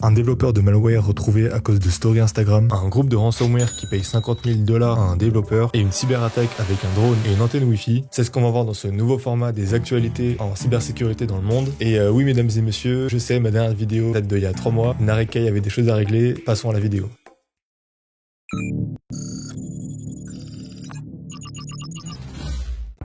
Un développeur de malware retrouvé à cause de story Instagram, un groupe de ransomware qui paye 50 000 $ à un développeur et une cyberattaque avec un drone et une antenne Wi-Fi. C'est ce qu'on va voir dans ce nouveau format des actualités en cybersécurité dans le monde. Et oui, mesdames et messieurs, je sais, ma dernière vidéo date d'il y a 3 mois. Narekai avait des choses à régler. Passons à la vidéo.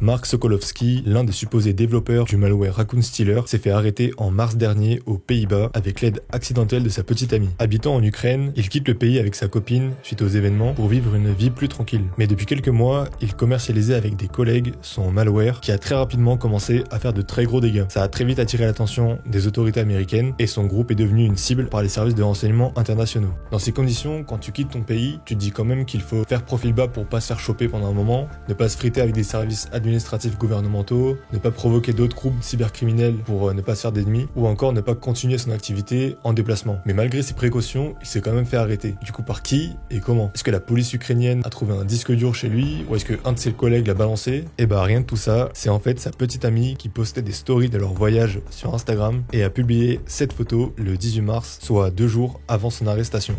Mark Sokolowski, l'un des supposés développeurs du malware Raccoon Stealer, s'est fait arrêter en mars dernier aux Pays-Bas avec l'aide accidentelle de sa petite amie. Habitant en Ukraine, il quitte le pays avec sa copine suite aux événements pour vivre une vie plus tranquille. Mais depuis quelques mois, il commercialisait avec des collègues son malware qui a très rapidement commencé à faire de très gros dégâts. Ça a très vite attiré l'attention des autorités américaines et son groupe est devenu une cible par les services de renseignement internationaux. Dans ces conditions, quand tu quittes ton pays, tu te dis quand même qu'il faut faire profil bas pour pas se faire choper pendant un moment, ne pas se friter avec des services administratifs gouvernementaux, ne pas provoquer d'autres groupes cybercriminels pour ne pas se faire d'ennemis, ou encore ne pas continuer son activité en déplacement. Mais malgré ces précautions, il s'est quand même fait arrêter. Du coup, par qui et comment? Est-ce que la police ukrainienne a trouvé un disque dur chez lui, ou est-ce qu'un de ses collègues l'a balancé? Et bah rien de tout ça, c'est en fait sa petite amie qui postait des stories de leur voyage sur Instagram et a publié cette photo le 18 mars, soit 2 jours avant son arrestation.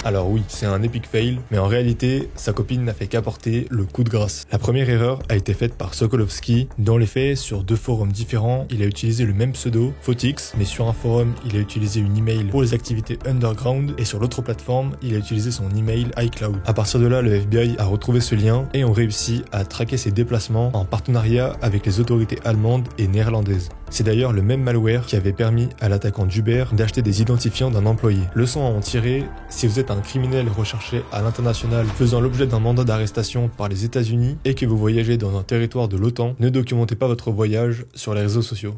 Alors oui, c'est un epic fail, mais en réalité, sa copine n'a fait qu'apporter le coup de grâce. La première erreur a été faite par Sokolowski. Dans les faits, sur 2 forums différents, il a utilisé le même pseudo, Photix, mais sur un forum, il a utilisé une email pour les activités underground, et sur l'autre plateforme, il a utilisé son email iCloud. À partir de là, le FBI a retrouvé ce lien et ont réussi à traquer ses déplacements en partenariat avec les autorités allemandes et néerlandaises. C'est d'ailleurs le même malware qui avait permis à l'attaquant d'Uber d'acheter des identifiants d'un employé. Leçon à en tirer, si vous êtes un criminel recherché à l'international faisant l'objet d'un mandat d'arrestation par les États-Unis et que vous voyagez dans un territoire de l'OTAN, ne documentez pas votre voyage sur les réseaux sociaux.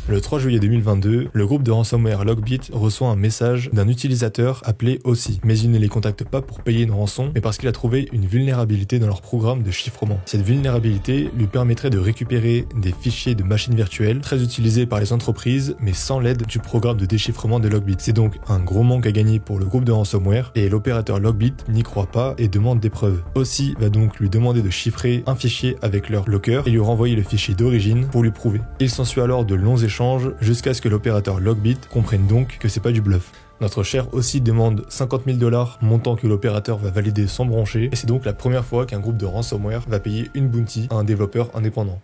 Le 3 juillet 2022, le groupe de ransomware Lockbit reçoit un message d'un utilisateur appelé Ossi, mais il ne les contacte pas pour payer une rançon, mais parce qu'il a trouvé une vulnérabilité dans leur programme de chiffrement. Cette vulnérabilité lui permettrait de récupérer des fichiers de machines virtuelles très utilisés par les entreprises, mais sans l'aide du programme de déchiffrement de Lockbit. C'est donc un gros manque à gagner pour le groupe de ransomware, et l'opérateur Lockbit n'y croit pas et demande des preuves. Ossi va donc lui demander de chiffrer un fichier avec leur locker et lui renvoyer le fichier d'origine pour lui prouver. Il s'ensuit alors de longs échanges jusqu'à ce que l'opérateur Lockbit comprenne donc que c'est pas du bluff. Notre cher Ossi demande 50 000 $, montant que l'opérateur va valider sans broncher, et c'est donc la première fois qu'un groupe de ransomware va payer une bounty à un développeur indépendant.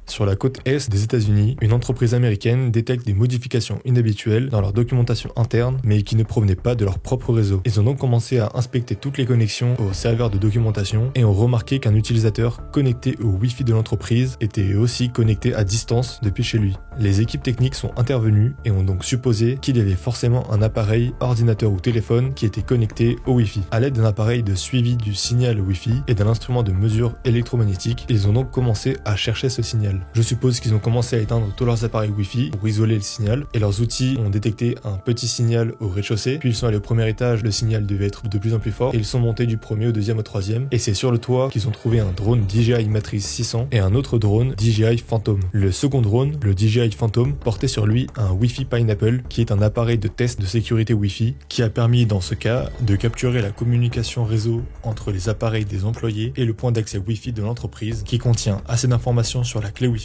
Sur la côte est des États-Unis, une entreprise américaine détecte des modifications inhabituelles dans leur documentation interne, mais qui ne provenaient pas de leur propre réseau. Ils ont donc commencé à inspecter toutes les connexions au serveur de documentation et ont remarqué qu'un utilisateur connecté au Wi-Fi de l'entreprise était aussi connecté à distance depuis chez lui. Les équipes techniques sont intervenues et ont donc supposé qu'il y avait forcément un appareil, ordinateur ou téléphone qui était connecté au Wi-Fi. À l'aide d'un appareil de suivi du signal Wi-Fi et d'un instrument de mesure électromagnétique, ils ont donc commencé à chercher ce signal. Je suppose qu'ils ont commencé à éteindre tous leurs appareils Wi-Fi pour isoler le signal, et leurs outils ont détecté un petit signal au rez-de-chaussée, puis ils sont allés au premier étage, le signal devait être de plus en plus fort, et ils sont montés du premier au deuxième au troisième, et c'est sur le toit qu'ils ont trouvé un drone DJI Matrice 600 et un autre drone DJI Phantom. Le second drone, le DJI Phantom, portait sur lui un Wi-Fi Pineapple, qui est un appareil de test de sécurité Wi-Fi, qui a permis dans ce cas de capturer la communication réseau entre les appareils des employés et le point d'accès Wi-Fi de l'entreprise, qui contient assez d'informations sur la clé Wi-Fi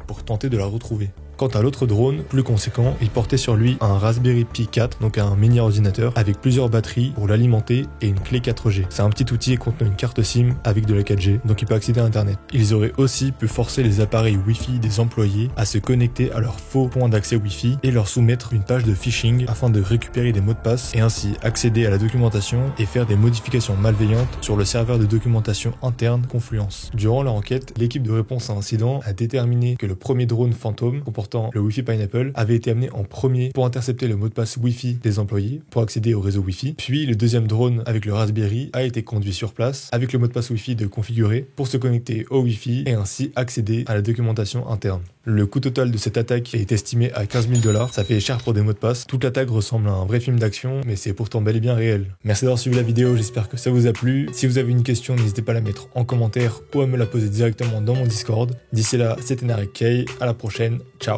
pour tenter de la retrouver. Quant à l'autre drone, plus conséquent, il portait sur lui un Raspberry Pi 4, donc un mini ordinateur, avec plusieurs batteries pour l'alimenter et une clé 4G. C'est un petit outil contenant une carte SIM avec de la 4G, donc il peut accéder à Internet. Ils auraient aussi pu forcer les appareils Wi-Fi des employés à se connecter à leur faux point d'accès Wi-Fi et leur soumettre une page de phishing afin de récupérer des mots de passe et ainsi accéder à la documentation et faire des modifications malveillantes sur le serveur de documentation interne Confluence. Durant leur enquête, l'équipe de réponse à incident a déterminé que le premier drone Phantom, comportant le Wi-Fi Pineapple, avait été amené en premier pour intercepter le mot de passe Wi-Fi des employés pour accéder au réseau Wi-Fi. Puis le deuxième drone avec le Raspberry a été conduit sur place avec le mot de passe Wi-Fi de configurer pour se connecter au Wi-Fi et ainsi accéder à la documentation interne. Le coût total de cette attaque est estimé à 15 000 $. Ça fait cher pour des mots de passe. Toute l'attaque ressemble à un vrai film d'action, mais c'est pourtant bel et bien réel. Merci d'avoir suivi la vidéo, j'espère que ça vous a plu. Si vous avez une question, n'hésitez pas à la mettre en commentaire ou à me la poser directement dans mon Discord. D'ici là, c'était Narekai, à la prochaine, ciao.